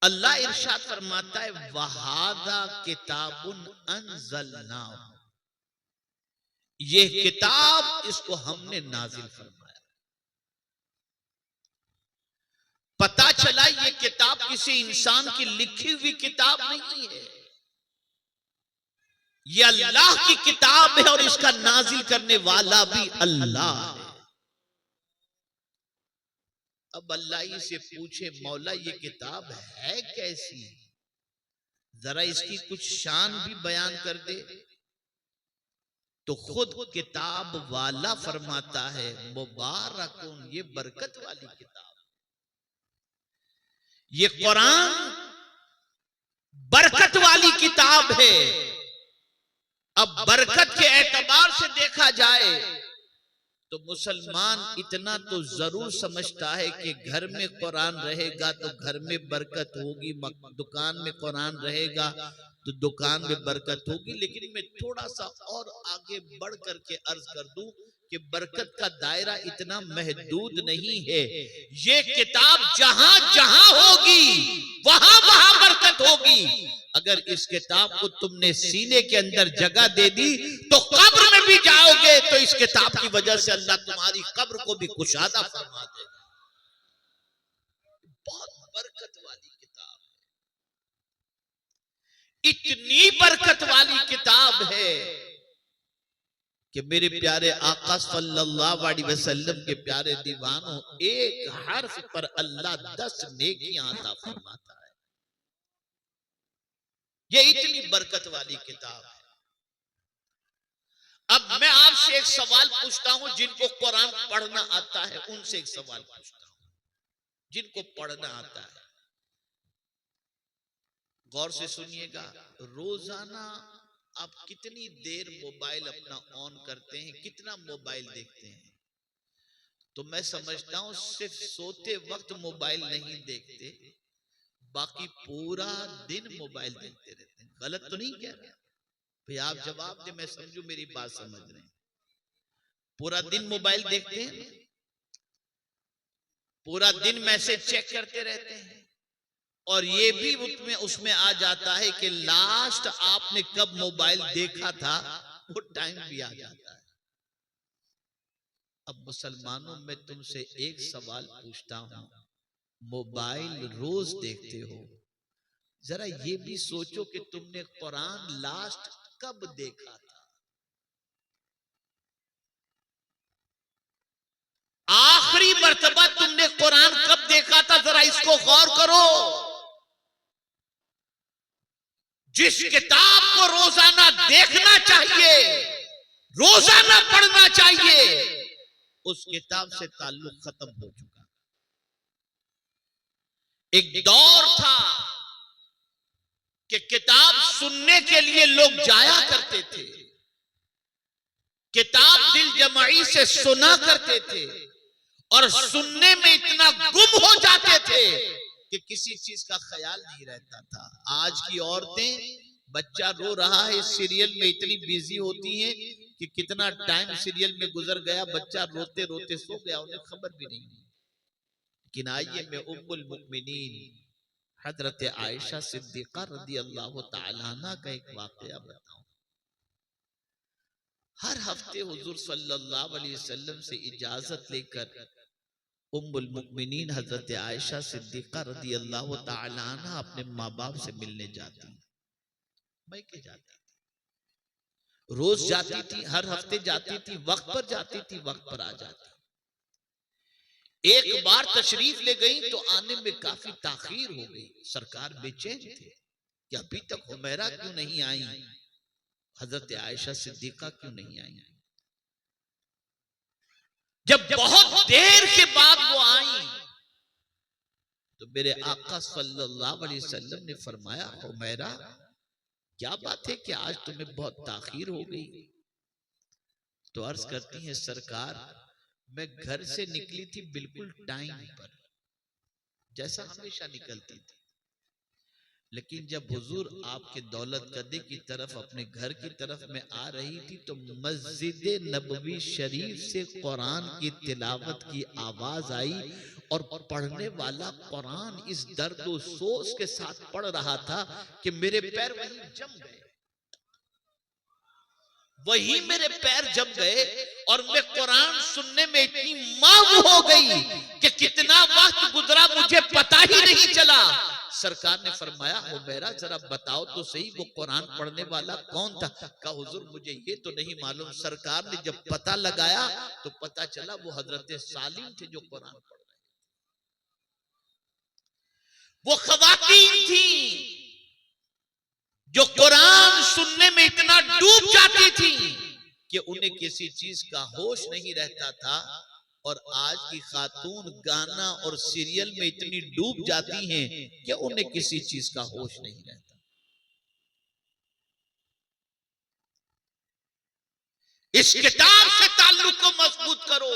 अल्लाह इरशाद फरमाता है वहादा किताबुन अनज़लना, ये किताब इसको हमने नाजिल फरमाया। पता चला ये किताब किसी इंसान की लिखी हुई किताब नहीं है, ये अल्लाह की किताब है और इसका नाजिल करने वाला भी अल्लाह है। अब अल्लाह ही से पूछे मौला ये किताब है कैसी, जरा इसकी कुछ शान भी बयान कर दे। तो खुद किताब वाला फरमाता है मुबारकुन, ये बरकत वाली किताब, ये कुरान बरकत वाली किताब है। अब बरकत के एतबार से देखा जाए तो मुसलमान इतना तो जरूर समझता है कि घर में कुरान रहेगा तो घर में बरकत होगी, दुकान में कुरान रहेगा तो दुकान में बरकत होगी। लेकिन मैं थोड़ा सा और आगे बढ़ करके अर्ज कर दूं कि बरकत का दायरा इतना महदूद नहीं है। ये किताब जहां जहां होगी वहां वहां बरकत होगी। अगर इस किताब को तुमने सीने के अंदर जगह दे दी तो कब्र में भी जाओगे तो इस किताब की वजह से अल्लाह तुम्हारी कब्र को भी कुशादा फरमा देगा। बहुत बरकत वाली किताब है, इतनी बरकत वाली किताब है कि मेरे प्यारे आका सल्लल्लाहु अलैहि वसल्लम के प्यारे दीवानों, एक हर्फ पर अल्लाह 10 नेकियां अता फरमाता है। ये इतनी बरकत वाली किताब है। अब मैं आपसे एक सवाल पूछता हूं, जिनको कुरान पढ़ना आता है उनसे एक सवाल पूछता हूं, जिनको पढ़ना आता है गौर से सुनिएगा। रोजाना आप कितनी देर मोबाइल अपना ऑन करते हैं, कितना मोबाइल देखते हैं? तो मैं समझता हूं सिर्फ सोते वक्त मोबाइल नहीं देखते, बाकी पूरा दिन मोबाइल देखते रहते हैं। गलत तो नहीं कह रहा भाई, आप जवाब दे, मैं समझू मेरी बात समझ रहे हैं। पूरा दिन मोबाइल देखते हैं, पूरा दिन मैसेज चेक करते रहते हैं, और ये भी उसमें आ जाता है कि लास्ट आपने कब मोबाइल देखा था वो टाइम भी आ जाता है। अब मुसलमानों में तुमसे एक सवाल पूछता हूं, मोबाइल रोज देखते हो, जरा ये भी सोचो कि तुमने कुरान लास्ट कब देखा था? आखिरी मर्तबा तुमने कुरान कब देखा था? जरा इसको गौर करो। जिस किताब को रोजाना देखना चाहिए, रोजाना पढ़ना चाहिए, उस किताब से ताल्लुक खत्म हो चुका। एक दौर था कि किताब सुनने के लिए लोग जाया करते थे, किताब दिल जमाई से सुना करते थे, और सुनने में इतना गुम हो जाते थे कि किसी चीज का ख्याल नहीं रहता था। आज की औरतें, बच्चा रो रहा है सीरियल में इतनी बिजी होती हैं कि कितना टाइम सीरियल में गुजर गया, बच्चा रोते रोते सो गया, उन्हें खबर भी नहीं। लेकिन आइए मैं उम्मुल मुमिनीन हजरत आयशा सिद्दीका रदी अल्लाह तआला अन्हा का एक वाकया बताऊं। हर हफ्ते हुजूर सल्लल्लाहु अलैहि वसल्लम से इजाजत लेकर उम्मुल मुमिनीन हजरत आयशा सिद्दीका रदी अल्लाह तआला अन्हा अपने माँ बाप से मिलने जाती, मैके जाती थी, रोज जाती थी, हर हफ्ते जाती थी, वक्त पर जाती थी, वक्त पर आ जाती। एक बार तशरीफ ले गई तो आने में काफी ताखीर हो गई। सरकार बेचैन थे कि अभी तक हुमैरा क्यों नहीं आई, हजरत आयशा सिद्दीका क्यों नहीं आई। जब बहुत देर के बाद वो आई तो मेरे आका सल्लल्लाहु अलैहि वसल्लम ने फरमाया, हुमैरा क्या बात है कि आज तुम्हें बहुत ताखीर हो गई? तो अर्ज करती हैं, सरकार मैं घर से निकली थी बिल्कुल टाइम पर, जैसा हमेशा निकलती थी, लेकिन जब हुजूर आपके दौलत कदे की तरफ, अपने घर की तरफ में आ रही थी तो मस्जिद नबवी शरीफ से कुरान की तिलावत की आवाज आई और पढ़ने वाला कुरान इस दर्द और सोच के साथ पढ़ रहा था कि मेरे पैर वहीं जम गए, वही मेरे पैर जम गए और मैं कुरान सुनने में इतनी मायूस हो गई कि कितना वक्त गुजरा मुझे पता ही नहीं चला। सरकार ने फरमाया, हुमैरा जरा बताओ तो सही वो कुरान पढ़ने वाला कौन था? कहा हुजूर मुझे ये तो नहीं मालूम। सरकार ने जब पता लगाया तो पता चला वो हजरत सालिम थे जो कुरान पढ़ रहे। वो खवातीन थी जो कुरान सुनने में इतना डूब जाती थी कि उन्हें किसी चीज का होश नहीं रहता था, और आज की खातून गाना और सीरियल में इतनी डूब जाती हैं कि उन्हें किसी चीज का होश नहीं रहता। इस किताब से ताल्लुक को मजबूत करो।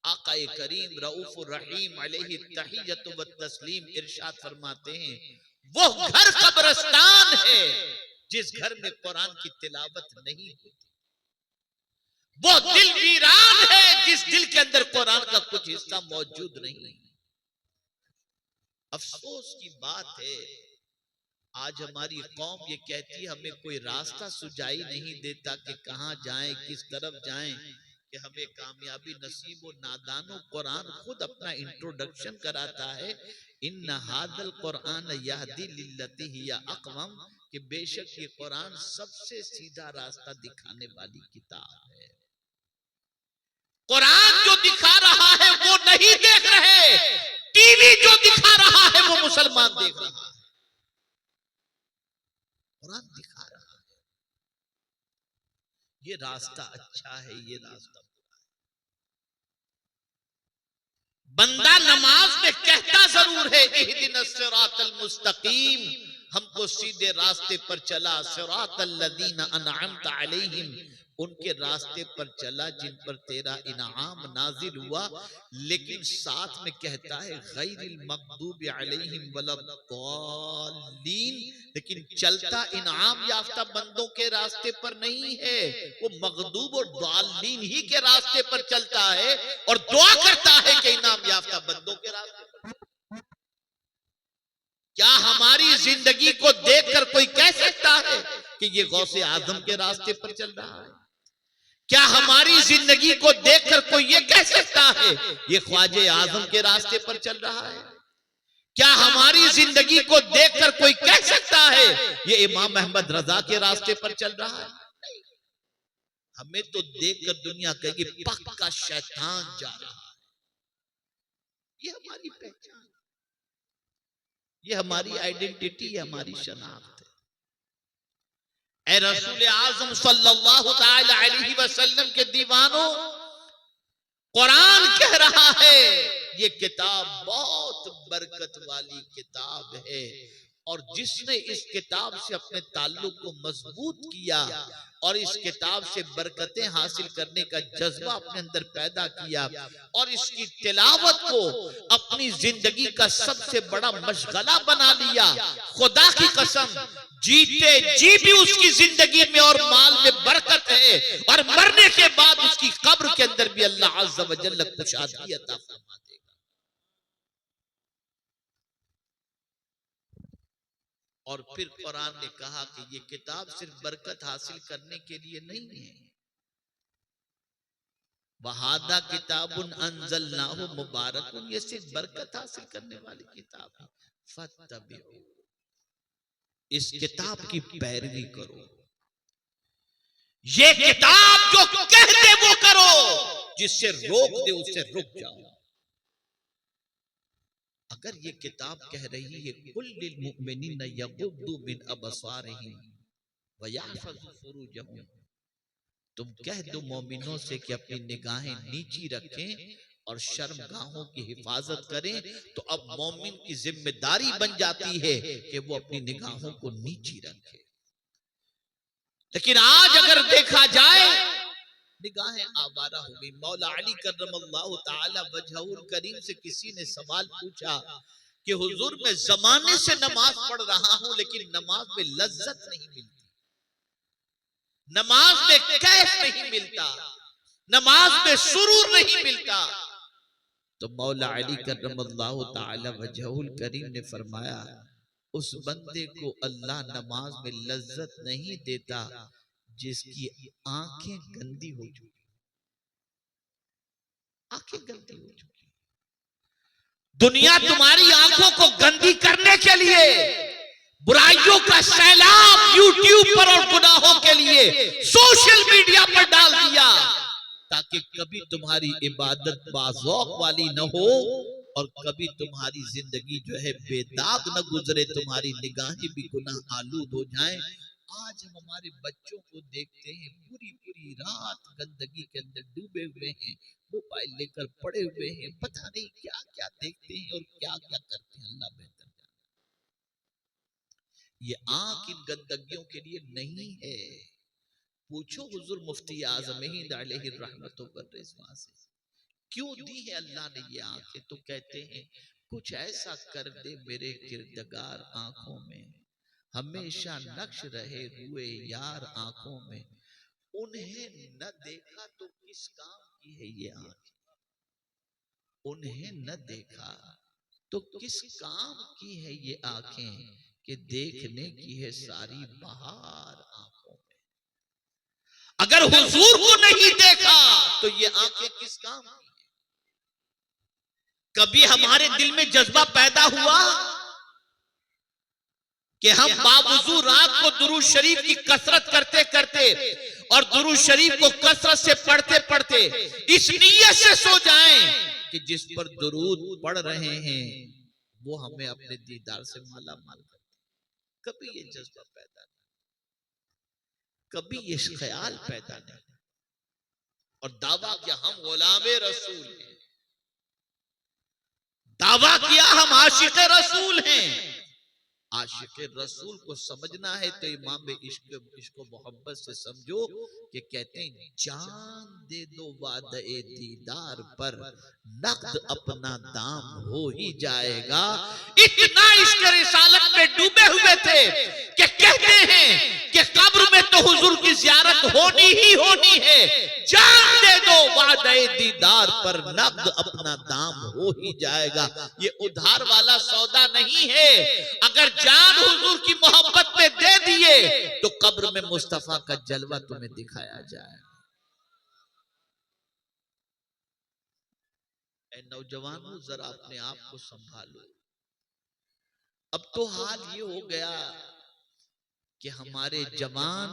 आकाए करीम रऊफ रहीम अलैहि तहियत व तस्लीम इरशाद फरमाते हैं, वो घर कब्रिस्तान है जिस घर में कुरान की तिलावत नहीं होती, वो दिल वीरान है जिस दिल के अंदर कुरान का कुछ हिस्सा मौजूद नहीं। अफसोस की बात है आज हमारी कौम ये कहती है हमें कोई रास्ता सुझाई नहीं देता कि कहां जाएं, किस तरफ जाएं, कि हमें कामयाबी नसीब हो। नादानो कुरान खुद अपना इंट्रोडक्शन कराता है, इन्ना हादल कुरान यहदी लिल्लती हिया अक़वम, कि बेशक ये कुरान सबसे सीधा रास्ता दिखाने वाली किताब है। कुरान जो दिखा रहा है वो नहीं देख रहे, टीवी जो दिखा रहा है वो मुसलमान देख रहा है। कुरान दिखा रहा है ये रास्ता अच्छा है, ये रास्ता बुरा है। बंदा नमाज में कहता जरूर है इहदिनस सिरातल मुस्तकीम, हमको सीधे रास्ते पर चला, सिरातल लज़ीना अनअमता अलैहिम, उनके रास्ते पर चला जिन पर तेरा इनाम नाजिल हुआ। लेकिन साथ में कहता है गैरिल मग़दूबि अलैहिम वलद्दालीन, लेकिन चलता इनाम याफ्ता बंदों के रास्ते पर नहीं है, वो मग़दूब और दालीन ही के रास्ते पर चलता है और दुआ करता है कि इनाम याफ्ता बंदों के रास्ते पर। क्या हमारी जिंदगी को देखकर कोई कह सकता है कि ये गौसे आजम के रास्ते पर चल रहा है? क्या हमारी जिंदगी को देखकर कोई ये कह सकता है ये ख्वाजे आजम के रास्ते पर चल रहा है? क्या हमारी जिंदगी को देखकर कोई कह सकता है ये इमाम अहमद रजा के रास्ते पर चल रहा है? नहीं। हमें तो देखकर दुनिया कहेगी पक्का शैतान जा रहा है। ये हमारी पहचान, ये हमारी आइडेंटिटी है, हमारी शनाख्त है। ऐ रसूल आज़म सल्लल्लाहु ताला अलैहि वसल्लम के दीवानों, कुरान कह रहा है ये किताब बहुत बरकत वाली किताब है, और जिसने इस किताब से अपने ताल्लुक को मजबूत किया और इस किताब से बरकतें हासिल करने का जज्बा अपने अंदर पैदा किया और इसकी तिलावत को अपनी जिंदगी का सबसे बड़ा मशगला बना लिया, खुदा की कसम जीते जी भी उसकी जिंदगी में और माल में बरकत है, और मरने के बाद उसकी कब्र के अंदर भी अल्लाह अज़्ज़ा व जल्ल खुशहाली अता फरमा देगा। और फिर कुरान ने कहा कि ये किताब सिर्फ बरकत हासिल करने के लिए नहीं है, वहादा किताबुन अंज़लनाहु मुबारकुन, ये सिर्फ बरकत हासिल करने वाली किताब है। फत्तबिउ, इस किताब की पैरवी करो। ये किताब जो कह दे वो करो, जिससे रोक दे उससे रुक जाओ। अगर ये किताब कह रही है कुल्लिल मुमिनीन यग़ुद्दू मिन अबसारिहिम व यहफ़ज़ू फ़ुरूजहुम, तुम कह दो मोमिनों से कि अपनी निगाहें नीची रखें और शर्मगाहों की हिफाजत करें। तो अब मोमिन की जिम्मेदारी बन जाती है कि वो अपनी निगाहों को नीची रखे। लेकिन आज अगर देखा जाए निगाहें आवारा हो गई। मौला अली करमल्लाहु ताला वजहुल करीम से किसी ने सवाल पूछा कि हुजूर मैं जमाने से नमाज पढ़ रहा हूं लेकिन नमाज में लज्जत नहीं मिलती, नमाज में कैफ नहीं मिलता, नमाज में सुरूर नहीं मिलता, तो मौला अली करमल्लाहु ताला वजहुल करीम ने फरमाया, उस बंदे को अल्लाह नमाज में लज्जत नहीं देता जिसकी आंखें गंदी हो चुकी, आंखें गंदी हो चुकी। दुनिया तुम्हारी आंखों को गंदी करने के लिए बुराइयों का सैलाब यूट्यूब पर और गुनाहों के लिए सोशल मीडिया पर डाल दिया, ताकि कभी तुम्हारी इबादत बाज़ौक़ वाली न हो और कभी तुम्हारी जिंदगी जो है बेदाग न गुजरे, तुम्हारी निगाहें भी गुनाह आलूद हो जाएं। आज हम हमारे बच्चों को देखते हैं पूरी पूरी रात गंदगी के अंदर डूबे हुए हैं, मोबाइल लेकर पड़े हुए हैं, पता नहीं क्या क्या देखते हैं और क्या क्या करते हैं, अल्लाह बेहतर जाने। ये आंख इन गंदगियों के लिए नहीं है। पूछो हुजूर मुफ्ती आज़म हिंद अलैहि रहमतुल्लाह व रिज़वान से, क्यों दी है अल्लाह ने ये आंखें? तो कहते हैं कुछ ऐसा कर दे मेरे किरदगार आंखों में, हमेशा नक्श रहे हुए यार आंखों में, उन्हें न देखा तो किस काम की है ये आंखें, उन्हें न देखा तो किस काम की है ये आंखें, कि देखने की है सारी बहार आंखों में। अगर हुजूर को नहीं देखा तो ये आंखें किस काम की? कभी हमारे दिल में जज्बा पैदा हुआ कि हम बावजूद रात को दुरूद शरीफ की कसरत करते करते और दुरूद शरीफ को कसरत से पढ़ते पढ़ते इस नीयत से सो जाएं कि जिस पर दुरूद पढ़ रहे हैं वो हमें अपने दीदार से माला माल कर? कभी ये जज्बा पैदा नहीं, कभी ये ख्याल पैदा नहीं, और दावा किया हम गुलामे रसूल हैं, दावा किया हम आशिक़ रसूल हैं। आशिक़ रसूल को समझना है तो इमाम इश्क मोहब्बत से समझो कि कहते हैं जान दे दो वादे दीदार पर, नक़द अपना दाम हो ही जाएगा। इतना इश्क रिसालत में डूबे हुए थे कि कहते हैं कि कब्र में तो हुजूर की ज़ियारत होनी ही होनी है, जान दे दो वादे दीदार पर, नक़द अपना दाम हो ही जाएगा। ये उधार वाला सौदा नहीं है। अगर जान हुजूर की मोहब्बत में दे दिए तो कब्र में मुस्तफा का जलवा तुम्हें दिखाया जाए। ऐ नौजवानों जरा अपने आप को संभालो। अब तो हाल ये हो गया कि हमारे जवान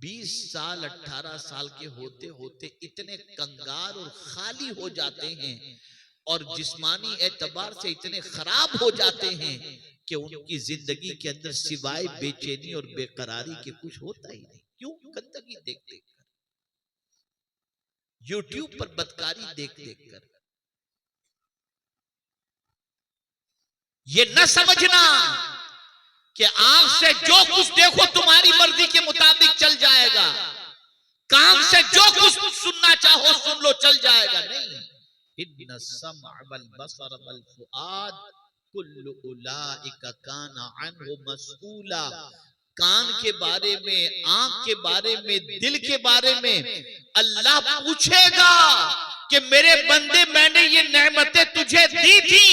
20 साल 18 साल के होते होते इतने कंगार और खाली हो जाते हैं और जिस्मानी एतबार से इतने खराब हो जाते हैं कि उनकी जिंदगी के अंदर सिवाय बेचैनी और बेकरारी के कुछ होता ही नहीं। क्यों? गंदगी देख देख कर, यूट्यूब पर बदकारी देख देख कर। ये न समझना कि आंख से जो कुछ देखो तुम्हारी मर्जी के मुताबिक चल जाएगा, कान से जो कुछ सुनना चाहो सुन लो चल जाएगा, नहीं। इन्ना समअ वल बसर वल फुआद कुल्लु उलाइका काना अन्हु मसऊला। कान के बारे में, आंख के बारे में, दिल के बारे में अल्लाह पूछेगा कि मेरे बंदे मैंने ये नेमतें तुझे दी थी,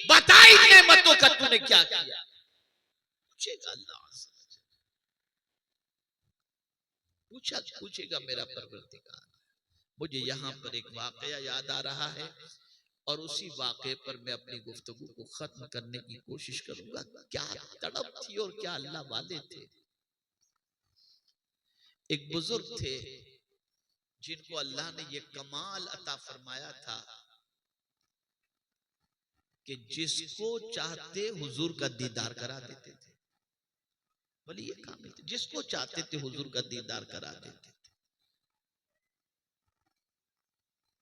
बता इन नेमतों का तूने क्या किया? पूछेगा अल्लाह, पूछेगा मेरा परवरदिगार। मुझे यहाँ पर एक वाकया याद आ रहा है और उसी वाक़े पर मैं अपनी गुफ्तगू को खत्म करने की कोशिश करूंगा। क्या तड़प थी और क्या अल्लाह वाले थे। एक बुजुर्ग थे जिनको अल्लाह ने ये कमाल अता फरमाया था कि जिसको चाहते हुजूर का दीदार करा देते थे। बोले ये कामिल थे, जिसको चाहते थे हुजूर का दीदार करा देते थे।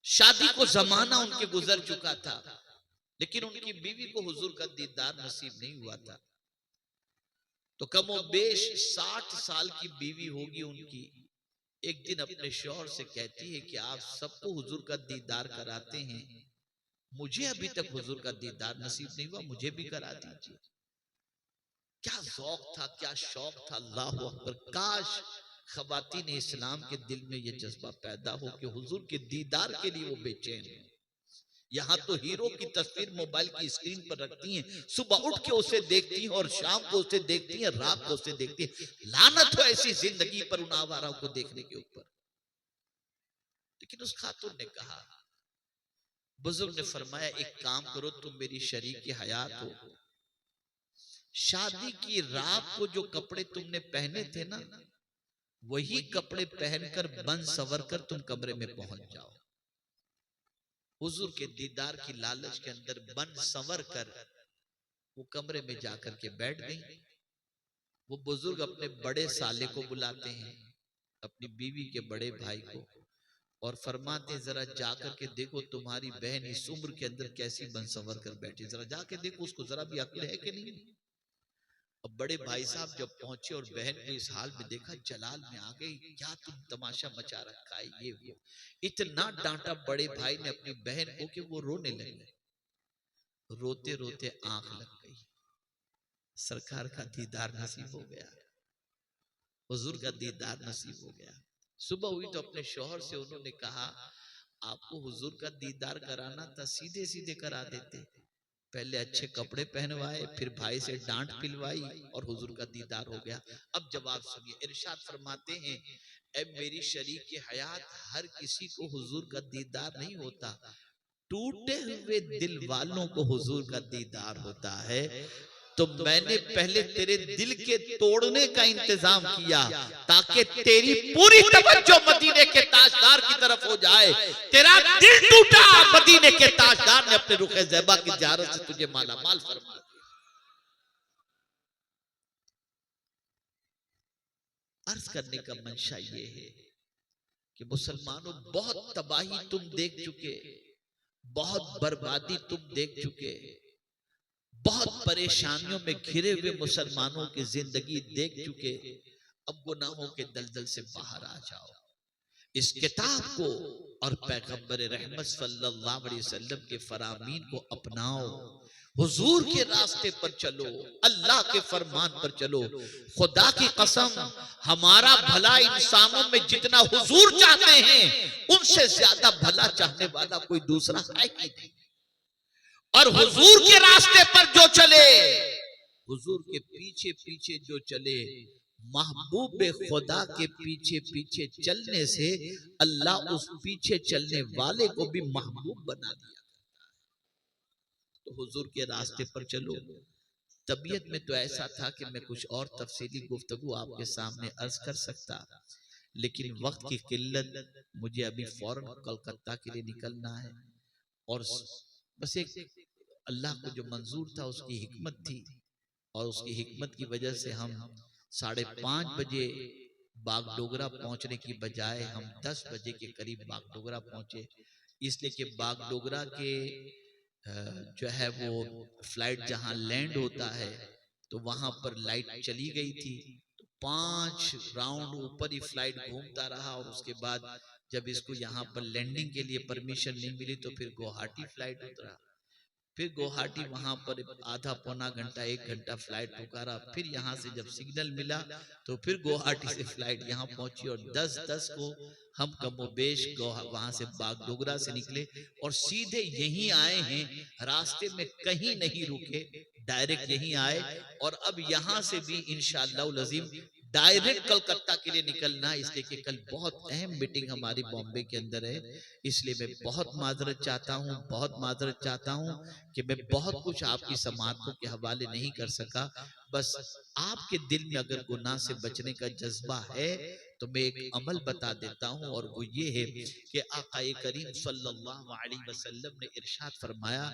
शादी को जमाना उनके गुजर चुका था, लेकिन उनकी बीवी को हुजूर का दीदार नसीब नहीं हुआ था। तो कमोबेश 60 साल की बीवी होगी उनकी, एक दिन अपने शौहर से कहती है कि आप सबको हुजूर का दीदार कराते हैं, मुझे अभी तक हुजूर का दीदार नसीब नहीं हुआ, मुझे भी करा दीजिए। क्या ज़ौक़ था, क्या शौक था। अल्लाहु अकबर। काश ख़वातीन इस्लाम के दिल में ये जज्बा पैदा हो कि हुजूर के दीदार के लिए वो बेचैन हो। यहाँ तो हीरो की तस्वीर मोबाइल की स्क्रीन पर रखती हैं, सुबह उठ के उसे देखती हैं और शाम को उसे देखती हैं, रात को उसे देखती हैं। लानत हो ऐसी जिंदगी पर उन आवाराओं को देखने के ऊपर। लेकिन उस खातून ने कहा, बुजुर्ग ने फरमाया, एक काम करो, तुम मेरी शरीक हयात हो, शादी की रात को जो कपड़े तुमने पहने थे ना, वही कपड़े पहनकर बन सवर कर तुम कमरे में पहुंच जाओ। हुजूर के दीदार की लालच के अंदर बन संवर कर वो कमरे में जाकर के बैठ गई। वो बुजुर्ग अपने बड़े साले को बुलाते हैं, अपनी बीवी के बड़े भाई को, और फरमाते, जरा जाकर के देखो तुम्हारी बहन इस उम्र के अंदर कैसी बन संवर कर बैठी, जरा जाके देखो उसको जरा भी अक्ल है कि नहीं। अब बड़े भाई साहब जब पहुंचे और बहन को इस हाल में देखा, जलाल में आ गई, क्या तुम तमाशा मचा रखा है, ये वो। इतना डांटा बड़े भाई ने अपनी बहन को कि वो रोने लगी। रोते रोते आंख लग गई। सरकार का दीदार नसीब हो गया, हुजूर का दीदार नसीब हो गया। सुबह हुई तो अपने शौहर से उन्होंने कहा, आपको हुजूर का दीदार कराना था, सीधे सीधे करा देते। पहले अच्छे कपड़े पहनवाए, फिर भाई से डांट पिलवाई और हुजूर का दीदार हो गया। अब जवाब सुनिए, इरशाद फरमाते हैं, ऐ मेरी शरीक हयात, हर किसी को हुजूर का दीदार नहीं होता, टूटे हुए दिल वालों को हुजूर का दीदार होता है। तो मैंने पहले तेरे दिल के तोड़ने का इंतजाम किया ताकि तेरी पूरी तवज्जो मदीने के ताजदार की तरफ हो जाए। तेरा दिल टूटा, मदीने के ताजदार ने अपने रुखे ज़ैबा की ज़ियारत से तुझे माला माल फरमा दिया। अर्ज करने का मंशा ये है कि मुसलमानों, बहुत तबाही तुम देख चुके, बहुत बर्बादी तुम देख चुके, बहुत परेशानियों में घिरे हुए मुसलमानों की जिंदगी देख चुके। अब गुनाहों के दलदल से बाहर आ जाओ, इस किताब को और पैगंबर रहमत सल्लल्लाहु अलैहि वसल्लम के फरामीन को अपनाओ, हुजूर के रास्ते पर चलो, अल्लाह के फरमान पर चलो। खुदा की कसम, हमारा भला इंसानों में जितना हुजूर चाहते हैं, उनसे ज्यादा भला चाहने वाला कोई दूसरा है ही नहीं। और हुजूर के रास्ते पर जो चले, हुजूर के पीछे पीछे जो चले, महबूब खुदा के पीछे पीछे चलने से अल्लाह उस पीछे चलने वाले को भी महबूब बना दिया। तो हुजूर के रास्ते पर चलो। तबीयत में तो ऐसा था कि मैं कुछ और तफसीली गुफ्तगू आपके सामने अर्ज कर सकता, लेकिन वक्त की किल्लत, मुझे अभी फौरन कलकत्ता के लिए निकलना है। और बस एक अल्लाह को जो मंजूर था उसकी हिकमत थी, और उसकी हिकमत की वजह से हम 5:30 बजे बागडोगरा पहुंचने की बजाय हम 10 बजे के करीब बागडोगरा पहुंचे। इसलिए कि बागडोगरा के जो है वो फ्लाइट जहां लैंड होता है तो वहां पर लाइट चली गई थी। तो 5 राउंड ऊपर ही फ्लाइट घूमता रहा, और उसके बाद जब इसको यहाँ पर लैंडिंग के लिए परमिशन नहीं मिली तो फिर गुवाहाटी फ्लाइट उतरा। फिर गुवाहाटी वहां पर आधा पौना घंटा 1 घंटा फ्लाइट पुकारा। फिर यहाँ से जब सिग्नल मिला तो फिर गुवाहाटी से फ्लाइट यहाँ पहुंची, और 10:10 को हम कमोबेश वहां से बागडोगरा से निकले और सीधे यहीं आए हैं। रास्ते में कहीं नहीं रुके, डायरेक्ट यहीं आए। और अब यहाँ से भी इंशाअल्लाह अज़ीम डायरेक्ट कलकत्ता के लिए निकलना, इसलिए कि कल बहुत अहम मीटिंग हमारी बॉम्बे के अंदर है। इसलिए मैं बहुत माजरत चाहता हूँ, बहुत माजरत चाहता हूँ कि मैं बहुत कुछ आपकी समाअतों के हवाले नहीं कर सका। बस आपके दिल में अगर गुनाह से बचने का जज्बा है तो मैं एक अमल बता देता हूँ, और वो ये है कि आक़ाए करीम सल्लल्लाहु अलैहि वसल्लम ने इरशाद फरमाया,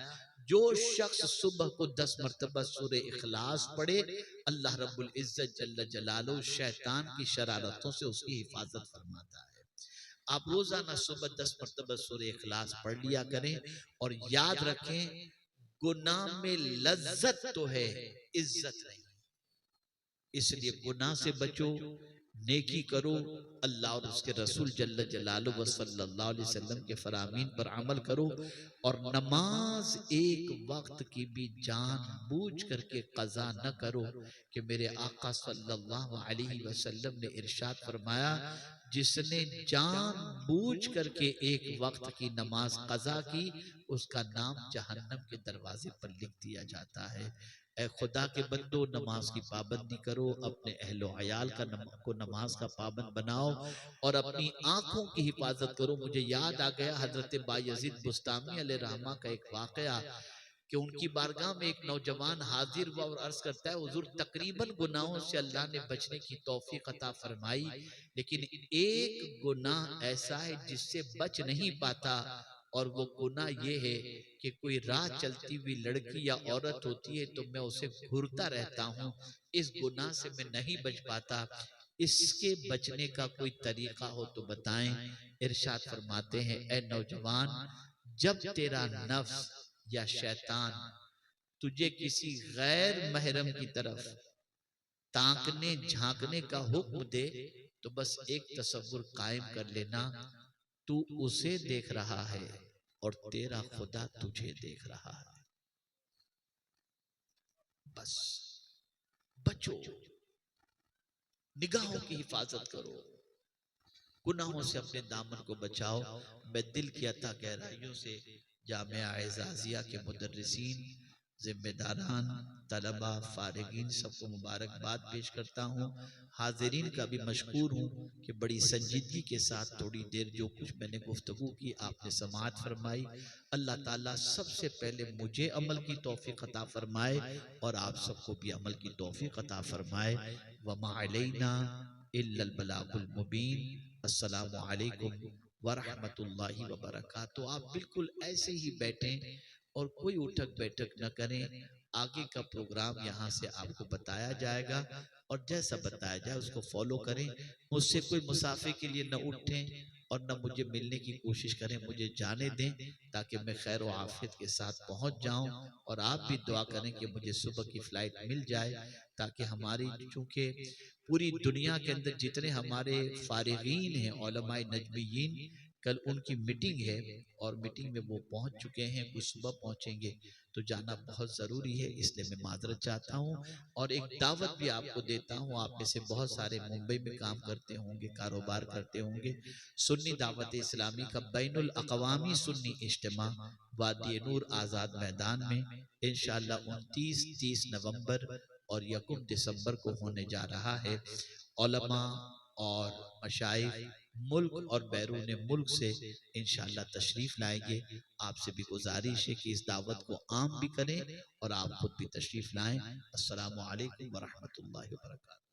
जो शख्स सुबह को 10 मरतबा सूरे इखलास पढ़े, अल्लाह रब्बुल इज्जत जल्ल जलालुहु शैतान की शरारतों से उसकी हिफाजत फरमाता है। आप रोजाना सुबह 10 मरतबा सूरे इखलास पढ़ लिया करें, और याद रखें, गुनाह में लज्जत तो है, इज्जत नहीं। इसलिए गुनाह से बचो, नेकी करो, अल्लाह और उसके रसूल जल्ल जलालुहु व सल्लल्लाहु अलैहि वसल्लम के फरामीन पर अमल करो, और नमाज एक वक्त की भी जान बूझ करके कज़ा न करो। कि मेरे आका सल्लल्लाहु अलैहि वसल्लम ने इरशाद फरमाया, जिसने जान बूझ करके एक वक्त की नमाज कज़ा की, उसका नाम जहन्नम के दरवाजे पर लिख दिया जाता है। ए खुदा के बंदो, नमाज की पाबंदी करो, अपने अहलो अयाल को नमाज का पाबंद बनाओ, और अपनी आंखों की हिफाजत करो। मुझे याद आ गया हजरत बायजीद बुस्तामी अलैहि रहमा का एक वाकया, कि उनकी बारगाह में एक नौजवान हाजिर हुआ और अर्ज करता है, हुजूर तकरीबन गुनाहों से अल्लाह ने बचने की तौफीक अता फरमाई, लेकिन एक गुनाह ऐसा है जिससे बच नहीं पाता, और वो गुनाह ये है कि कोई राह चलती हुई लड़की या औरत होती है तो मैं उसे घूरता रहता हूँ, इस गुनाह से मैं नहीं बच पाता, इसके बचने का कोई तरीका हो तो बताएं। इरशाद फरमाते हैं, ए नौजवान, जब तेरा नफ्स या शैतान तुझे किसी गैर महरम की तरफ ताकने झांकने का हुक्म दे, तो बस एक तसव्वुर कायम कर लेना, तू उसे देख रहा है और तेरा खुदा तुझे देख रहा है। बस बचो, निगाहों की हिफाजत करो, गुनाहों से अपने दामन को बचाओ। मैं दिल की अता गहराइयों से जामिया एजाजिया के मुदर्रिसीन, जिम्मेदारान, तलबा, फारिगीन सबको मुबारकबाद पेश करता हूँ। हाजिरीन का भी मशकूर हूँ कि बड़ी संजीदगी के साथ थोड़ी देर जो कुछ मैंने गुफ्तगू की आपने समाअत फरमाई। अल्लाह ताला सबसे पहले मुझे अमल की तौफीक अता फरमाए, और आप सबको भी अमल की तौफीक अता फरमाए। वमा अलैना इल्लल बलागुल मुबीन। अस्सलामु अलैकुम वरहमतुल्लाहि वबरकातुहू। आप बिल्कुल ऐसे ही बैठें और कोई उठक बैठक न करें। आगे का प्रोग्राम यहाँ से आपको बताया जाएगा, और जैसा बताया जाए उसको फॉलो करें। मुझसे कोई मुसाफे के लिए न उठें और न मुझे मिलने की कोशिश करें, मुझे जाने दें ताकि मैं खैर व आफियत के साथ पहुंच जाऊं। और आप भी दुआ करें कि मुझे सुबह की फ्लाइट मिल जाए, ताकि हमारी, चूंकि पूरी दुनिया के अंदर जितने हमारे फारिगीन हैं, उलमाए नजमियीन, कल उनकी मीटिंग है और मीटिंग में वो पहुंच चुके हैं, कुछ सुबह पहुंचेंगे, तो जाना बहुत ज़रूरी है, इसलिए मैं माजरत चाहता हूं। और एक दावत भी आपको देता हूं, आप में से बहुत सारे मुंबई में काम करते होंगे, कारोबार करते होंगे। सुन्नी दावत इस्लामी का बैनुल अक़वामी सुन्नी इज्तिमा वादी नूर आज़ाद मैदान में इंशाअल्लाह 29-30 नवंबर और 1 दिसंबर को होने जा रहा है। उलमा और मशाइख मुल्क और बैरून मुल्क से इंशाअल्लाह तशरीफ लाएंगे। आपसे भी गुजारिश है कि इस दावत को आम भी करें और आप खुद भी तशरीफ लाएं। अस्सलामु अलैकुम व रहमतुल्लाहि व बरकातहू।